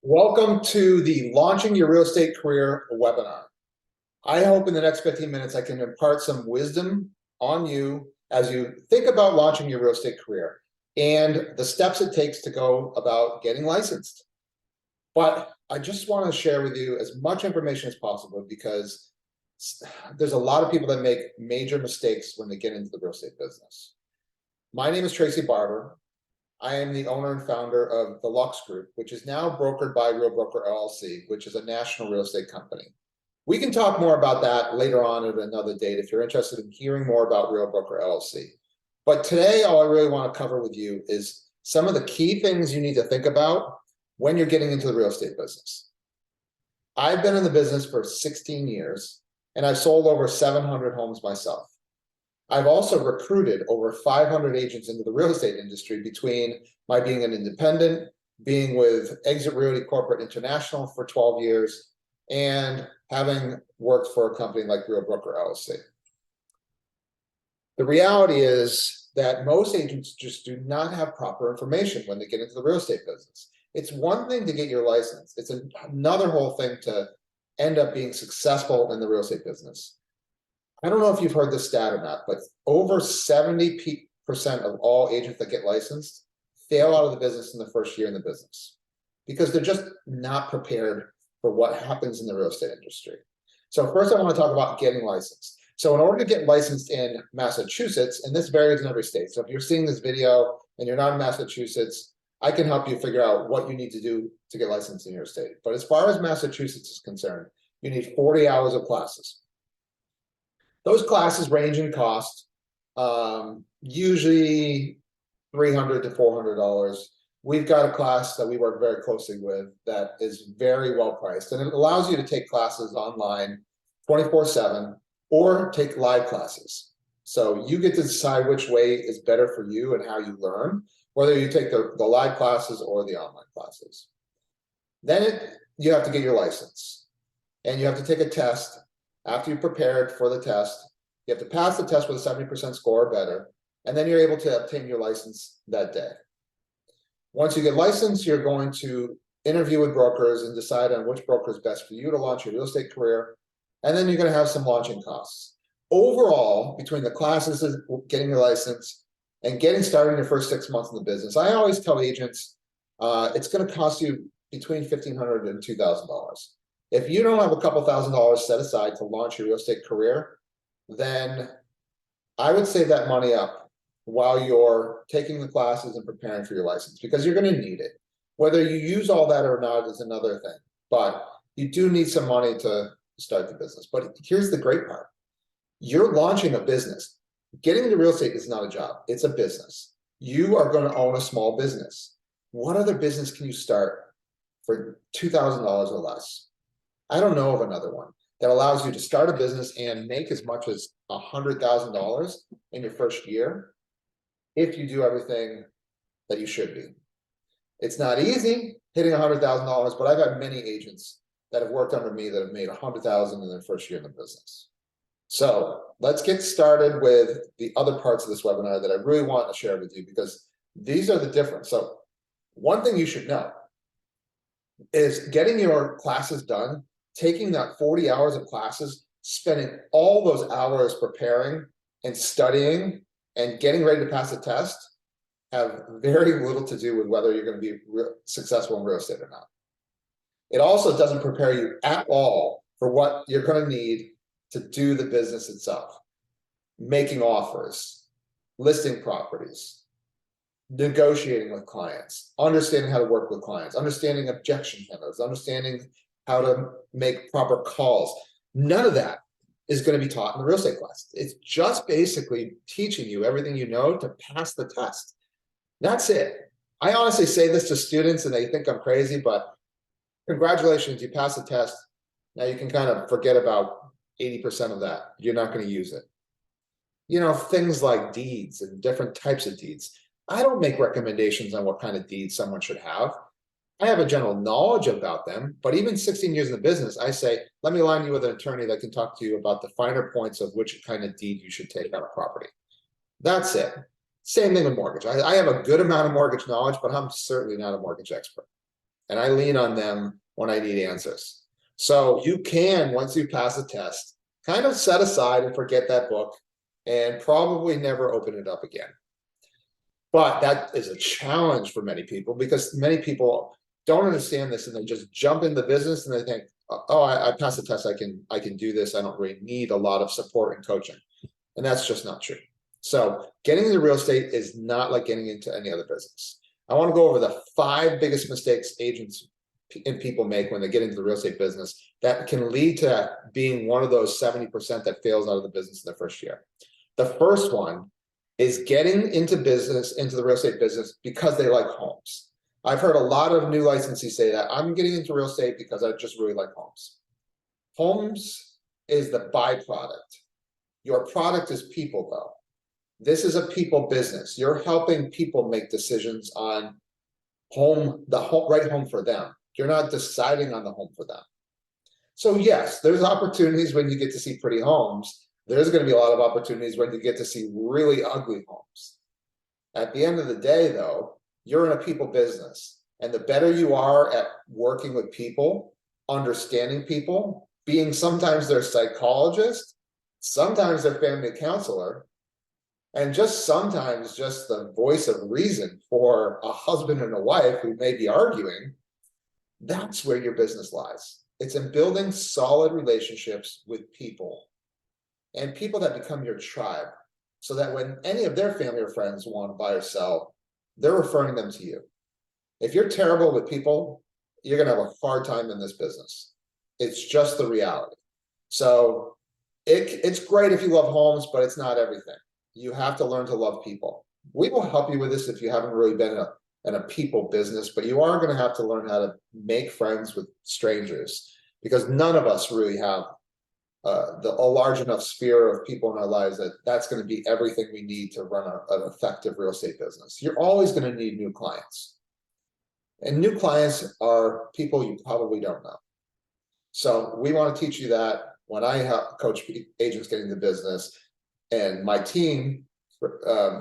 Welcome to the Launching Your Real Estate Career webinar. I hope in the next 15 minutes I can impart some wisdom on you as you think about launching your real estate career and the steps it takes to go about getting licensed. But I just want to share with you as much information as possible because there's a lot of people that make major mistakes when they get into the real estate business. My name is Tracy Barber. I am the owner and founder of the Lux Group, which is now brokered by Real Broker LLC, which is a national real estate company. We can talk more about that later on at another date if you're interested in hearing more about Real Broker LLC. But today, all I really want to cover with you is some of the key things you need to think about when you're getting into the real estate business. I've been in the business for 16 years, and I've sold over 700 homes myself. I've also recruited over 500 agents into the real estate industry between my being an independent, being with Exit Realty Corporate International for 12 years, and having worked for a company like Real Broker LLC. The reality is that most agents just do not have proper information when they get into the real estate business. It's one thing to get your license. It's another whole thing to end up being successful in the real estate business. I don't know if you've heard this stat or not, but over 70% of all agents that get licensed fail out of the business in the first year in the business because they're just not prepared for what happens in the real estate industry. So first I want to talk about getting licensed. So in order to get licensed in Massachusetts, and this varies in every state. So if you're seeing this video and you're not in Massachusetts, I can help you figure out what you need to do to get licensed in your state. But as far as Massachusetts is concerned, you need 40 hours of classes. Those classes range in cost, usually $300 to $400. We've got a class that we work very closely with that is very well priced, and it allows you to take classes online 24/7 or take live classes. So you get to decide which way is better for you and how you learn, whether you take the live classes or the online classes. Then you have to get your license, and you have to take a test. After you're prepared for the test, you have to pass the test with a 70% score or better, and then you're able to obtain your license that day. Once you get licensed, you're going to interview with brokers and decide on which broker is best for you to launch your real estate career, and then you're going to have some launching costs. Overall, between the classes, getting your license, and getting started in your first 6 months in the business, I always tell agents it's going to cost you between $1,500 and $2,000. If you don't have a couple $1,000s set aside to launch your real estate career, then I would save that money up while you're taking the classes and preparing for your license, because you're going to need it. Whether you use all that or not is another thing, but you do need some money to start the business. But here's the great part. You're launching a business. Getting into real estate is not a job. It's a business. You are going to own a small business. What other business can you start for $2,000 or less? I don't know of another one that allows you to start a business and make as much as $100,000 in your first year if you do everything that you should be. It's not easy hitting $100,000, but I've had many agents that have worked under me that have made $100,000 in their first year in the business. So let's get started with the other parts of this webinar that I really want to share with you, because these are the difference. So one thing you should know is getting your classes done, taking that 40 hours of classes, spending all those hours preparing and studying and getting ready to pass a test have very little to do with whether you're going to be successful in real estate or not. It also doesn't prepare you at all for what you're going to need to do the business itself. Making offers, listing properties, negotiating with clients, understanding how to work with clients, understanding objection handlers, understanding how to make proper calls. None of that is going to be taught in the real estate class. It's just basically teaching you everything you know to pass the test. That's it. I honestly say this to students and they think I'm crazy, but congratulations, you passed the test. Now you can kind of forget about 80% of that. You're not going to use it. You know, things like deeds and different types of deeds. I don't make recommendations on what kind of deeds someone should have. I have a general knowledge about them, but even 16 years in the business, I say, let me line you with an attorney that can talk to you about the finer points of which kind of deed you should take on a property. That's it. Same thing with mortgage. I have a good amount of mortgage knowledge, but I'm certainly not a mortgage expert. and I lean on them when I need answers. So you can, once you pass the test, kind of set aside and forget that book and probably never open it up again. But that is a challenge for many people because many people don't understand this and they just jump into business and they think, oh, I passed the test, I can do this, I don't really need a lot of support and coaching. And that's just not true. So getting into real estate is not like getting into any other business. I want to go over the 5 biggest mistakes agents and people make when they get into the real estate business that can lead to being one of those 70% that fails out of the business in the first year. The first one is getting into the real estate business because they like homes. I've heard a lot of new licensees say that I'm getting into real estate because I just really like homes. Homes is the byproduct. Your product is people though. This is a people business. You're helping people make decisions on the right home for them. You're not deciding on the home for them. So yes, there's opportunities when you get to see pretty homes. There's going to be a lot of opportunities when you get to see really ugly homes. At the end of the day though, you're in a people business, and the better you are at working with people, understanding people, being sometimes their psychologist, sometimes their family counselor, and just sometimes just the voice of reason for a husband and a wife who may be arguing, that's where your business lies. It's in building solid relationships with people and people that become your tribe, so that when any of their family or friends want to buy or sell, they're referring them to you. If you're terrible with people, you're going to have a hard time in this business. It's just the reality. So it's great if you love homes, but it's not everything. You have to learn to love people. We will help you with this if you haven't really been in a people business, but you are going to have to learn how to make friends with strangers, because none of us really have a large enough sphere of people in our lives that's going to be everything we need to run an effective real estate business. You're always going to need new clients. And new clients are people you probably don't know. So we want to teach you that. When I coach agents getting into business, and my team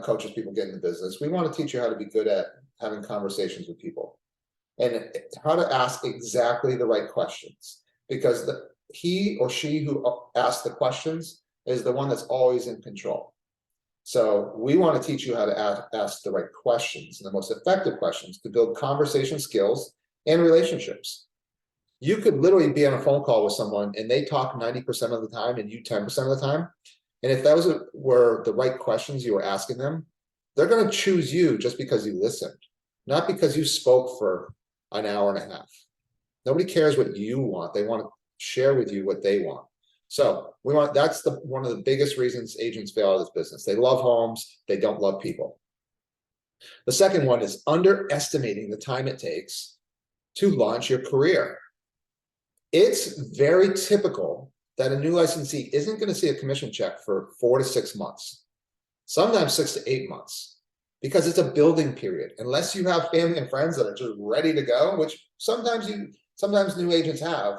coaches people getting into business, we want to teach you how to be good at having conversations with people and how to ask exactly the right questions, because he or she who asks the questions is the one that's always in control. So we want to teach you how to ask the right questions and the most effective questions to build conversation skills and relationships. You could literally be on a phone call with someone and they talk 90% of the time and you 10% of the time. And if that were the right questions you were asking them, they're going to choose you just because you listened, not because you spoke for an hour and a half. Nobody cares what you want. They want to share with you what they want. So that's one of the biggest reasons agents fail out of this business. They love homes, they don't love people. The second one is underestimating the time it takes to launch your career. It's very typical that a new licensee isn't going to see a commission check for 4 to 6 months, sometimes 6 to 8 months, because it's a building period. Unless you have family and friends that are just ready to go, which sometimes new agents have,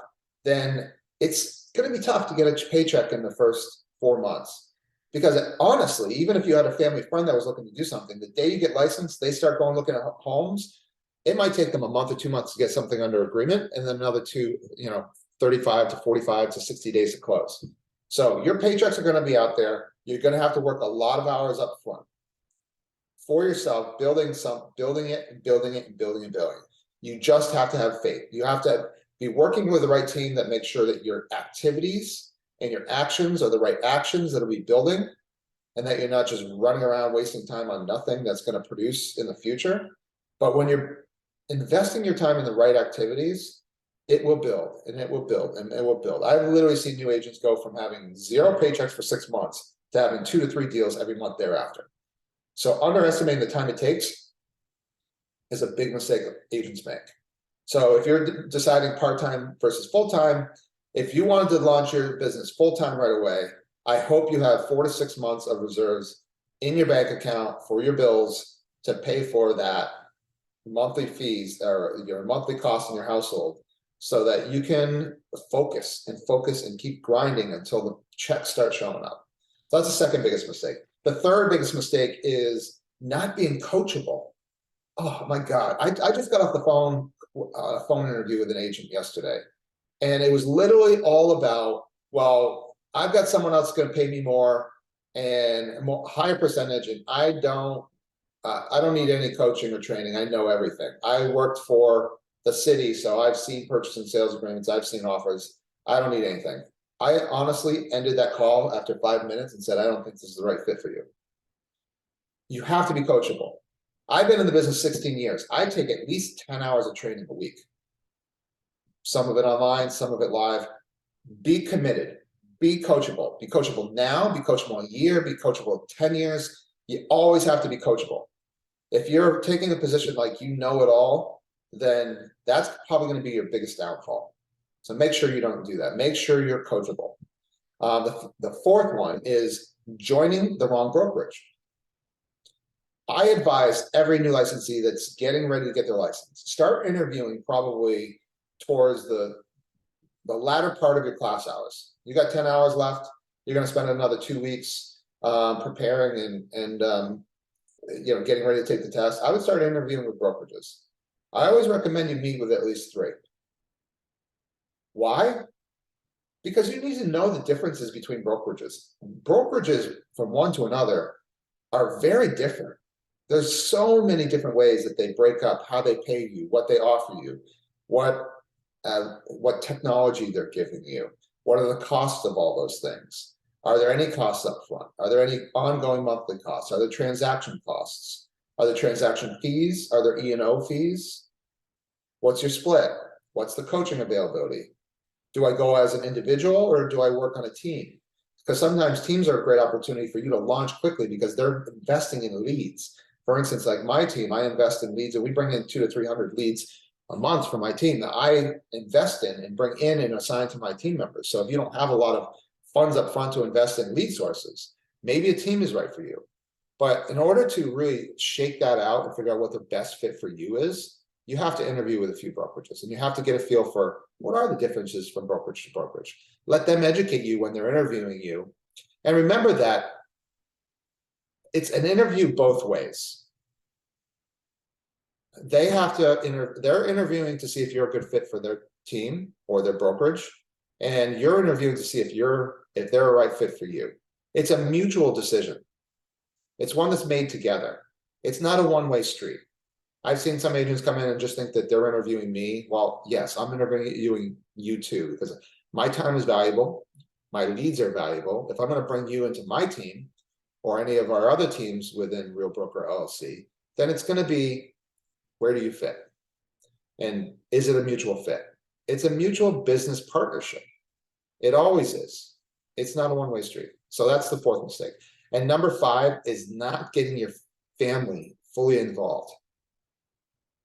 then it's going to be tough to get a paycheck in the first 4 months. Because honestly, even if you had a family friend that was looking to do something, the day you get licensed, they start going looking at homes. It might take them a month or 2 months to get something under agreement, and then another 35 to 45 to 60 days to close. So your paychecks are going to be out there. You're going to have to work a lot of hours up front for yourself, building it. You just have to have faith. You have to be working with the right team that makes sure that your activities and your actions are the right actions that will be building, and that you're not just running around wasting time on nothing that's going to produce in the future. But when you're investing your time in the right activities, it will build and it will build and it will build. I've literally seen new agents go from having 0 paychecks for 6 months to having 2 to 3 deals every month thereafter. So underestimating the time it takes is a big mistake agents make. So if you're deciding part-time versus full-time, if you wanted to launch your business full-time right away, I hope you have 4 to 6 months of reserves in your bank account for your bills to pay for that monthly fees or your monthly costs in your household, so that you can focus and keep grinding until the checks start showing up. So that's the second biggest mistake. The third biggest mistake is not being coachable. Oh my God, I just got off the phone a phone interview with an agent yesterday. And it was literally all about, well, I've got someone else going to pay me more and more higher percentage, and I don't need any coaching or training. I know everything. I worked for the city, so I've seen purchase and sales agreements. I've seen offers. I don't need anything. I honestly ended that call after 5 minutes and said, I don't think this is the right fit for you. You have to be coachable. I've been in the business 16 years. I take at least 10 hours of training a week. Some of it online, some of it live. Be committed, be coachable. Be coachable now, be coachable a year, be coachable 10 years. You always have to be coachable. If you're taking a position like you know it all, then that's probably going to be your biggest downfall. So make sure you don't do that. Make sure you're coachable. The fourth one is joining the wrong brokerage. I advise every new licensee that's getting ready to get their license, start interviewing probably towards the latter part of your class hours. You got 10 hours left. You're going to spend another 2 weeks preparing and getting ready to take the test. I would start interviewing with brokerages. I always recommend you meet with at least 3. Why? Because you need to know the differences between brokerages. Brokerages from one to another are very different. There's so many different ways that they break up how they pay you, what they offer you, what technology they're giving you, what are the costs of all those things. Are there any costs up front? Are there any ongoing monthly costs? Are there transaction costs? Are there transaction fees? Are there E&O fees? What's your split? What's the coaching availability? Do I go as an individual or do I work on a team? Because sometimes teams are a great opportunity for you to launch quickly because they're investing in leads. For instance, like my team, I invest in leads and we bring in 200 to 300 leads a month for my team that I invest in and bring in and assign to my team members. So if you don't have a lot of funds up front to invest in lead sources, maybe a team is right for you. But in order to really shake that out and figure out what the best fit for you is, you have to interview with a few brokerages and you have to get a feel for what are the differences from brokerage to brokerage. Let them educate you when they're interviewing you. And remember that it's an interview both ways. They have to they're interviewing to see if you're a good fit for their team or their brokerage, and you're interviewing to see if they're a right fit for you. It's a mutual decision. It's one that's made together. It's not a one-way street. I've seen some agents come in and just think that they're interviewing me. Well, yes, I'm interviewing you too, because my time is valuable. My leads are valuable. If I'm going to bring you into my team or any of our other teams within Real Broker LLC, then it's going to be, where do you fit? And is it a mutual fit? It's a mutual business partnership. It always is. It's not a one-way street. So that's the fourth mistake. And number 5 is not getting your family fully involved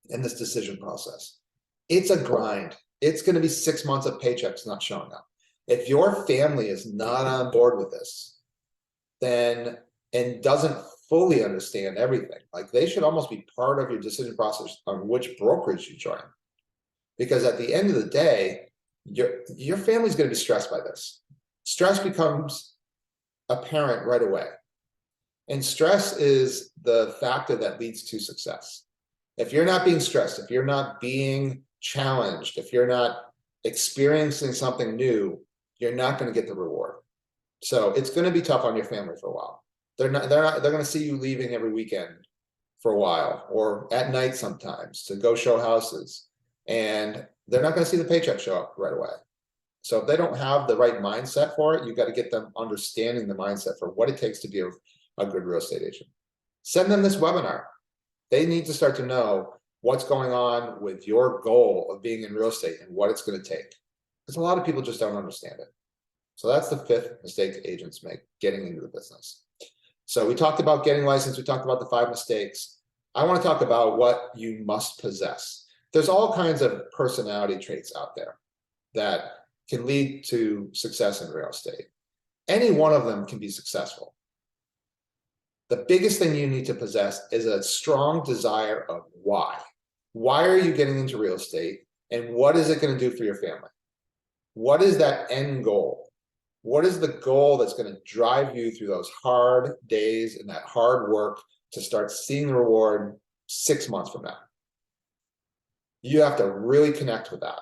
in this decision process. It's a grind. It's going to be 6 months of paychecks not showing up. If your family is not on board with this, then, and doesn't fully understand everything, like they should almost be part of your decision process on which brokerage you join. Because at the end of the day, your family's going to be stressed by this. Stress becomes apparent right away. And stress is the factor that leads to success. If you're not being stressed, if you're not being challenged, if you're not experiencing something new, you're not going to get the reward. So it's going to be tough on your family for a while. They're going to see you leaving every weekend for a while, or at night sometimes to go show houses, and they're not going to see the paycheck show up right away. So if they don't have the right mindset for it, you've got to get them understanding the mindset for what it takes to be a good real estate agent. Send them this webinar. They need to start to know what's going on with your goal of being in real estate and what it's going to take. Because a lot of people just don't understand it. So that's the 5th mistake agents make, getting into the business. So we talked about getting licensed. We talked about the 5 mistakes. I want to talk about what you must possess. There's all kinds of personality traits out there that can lead to success in real estate. Any one of them can be successful. The biggest thing you need to possess is a strong desire of why. Why are you getting into real estate, and what is it going to do for your family? What is that end goal? What is the goal that's going to drive you through those hard days and that hard work to start seeing the reward 6 months from now? You have to really connect with that.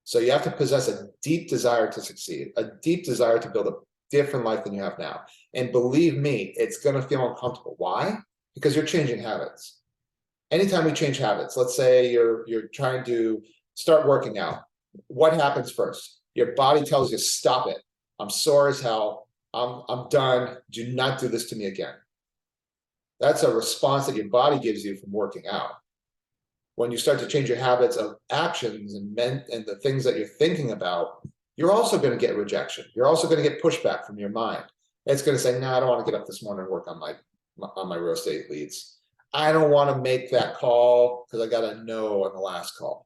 So you have to possess a deep desire to succeed, a deep desire to build a different life than you have now. And believe me, it's going to feel uncomfortable. Why? Because you're changing habits. Anytime we change habits, let's say you're trying to start working out, what happens first? Your body tells you, stop it. I'm sore as hell. I'm done. Do not do this to me again. That's a response that your body gives you from working out. When you start to change your habits of actions and the things that you're thinking about, you're also going to get rejection. You're also going to get pushback from your mind. It's going to say, no, I don't want to get up this morning and work on my real estate leads. I don't want to make that call because I got a no on the last call.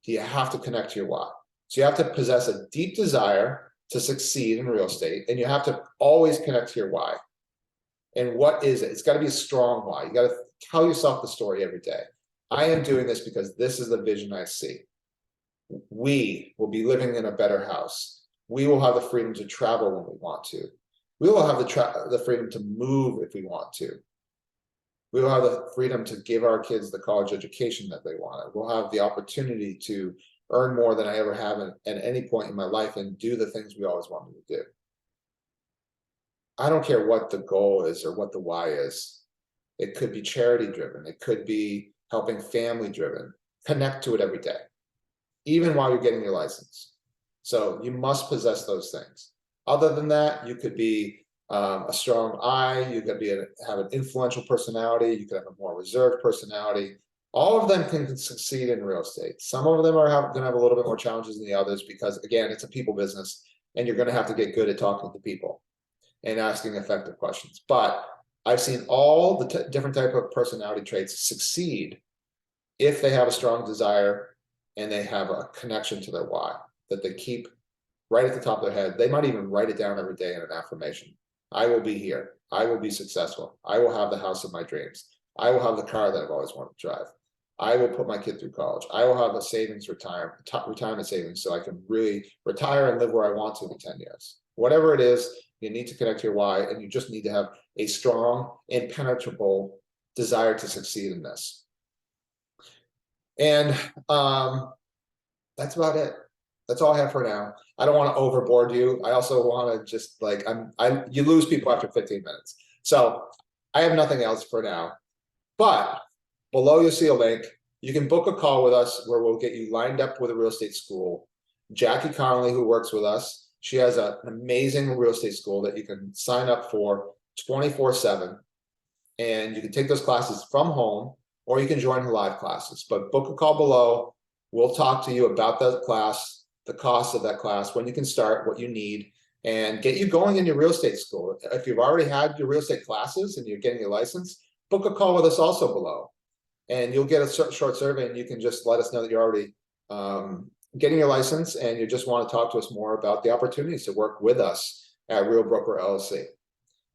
You have to connect to your why. So you have to possess a deep desire to succeed in real estate, and you have to always connect to your why. And what is it? It's got to be a strong why. You got to tell yourself the story every day. I am doing this because this is the vision I see. We will be living in a better house. We will have the freedom to travel when we want to. We will have the freedom to move if we want to. We will have the freedom to give our kids the college education that they want. We'll have the opportunity to earn more than I ever have at any point in my life and do the things we always wanted to do. I don't care what the goal is or what the why is. It could be charity driven. It could be helping family driven. Connect to it every day, even while you're getting your license. So you must possess those things. Other than that, you could be a strong I, you could have an influential personality, you could have a more reserved personality. All of them can succeed in real estate. Some of them are going to have a little bit more challenges than the others because, again, it's a people business and you're going to have to get good at talking to people and asking effective questions. But I've seen all the different type of personality traits succeed if they have a strong desire and they have a connection to their why that they keep right at the top of their head. They might even write it down every day in an affirmation. I will be here. I will be successful. I will have the house of my dreams. I will have the car that I've always wanted to drive. I will put my kid through college. I will have a savings retirement savings so I can really retire and live where I want to in 10 years. Whatever it is, you need to connect to your why, and you just need to have a strong, impenetrable desire to succeed in this. And that's about it. That's all I have for now. I don't want to overboard you. I also want to just you lose people after 15 minutes. So I have nothing else for now, but below you'll see a link. You can book a call with us where we'll get you lined up with a real estate school. Jackie Connolly, who works with us, she has an amazing real estate school that you can sign up for 24/7. And you can take those classes from home, or you can join her live classes. But book a call below. We'll talk to you about that class, the cost of that class, when you can start, what you need, and get you going in your real estate school. If you've already had your real estate classes and you're getting your license, book a call with us also below. And you'll get a short survey, and you can just let us know that you're already getting your license and you just want to talk to us more about the opportunities to work with us at Real Broker LLC.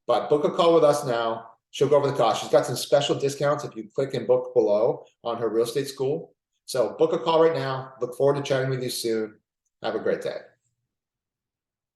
But book a call with us now. She'll go over the cost. She's got some special discounts if you click and book below on her real estate school. So book a call right now. Look forward to chatting with you soon. Have a great day.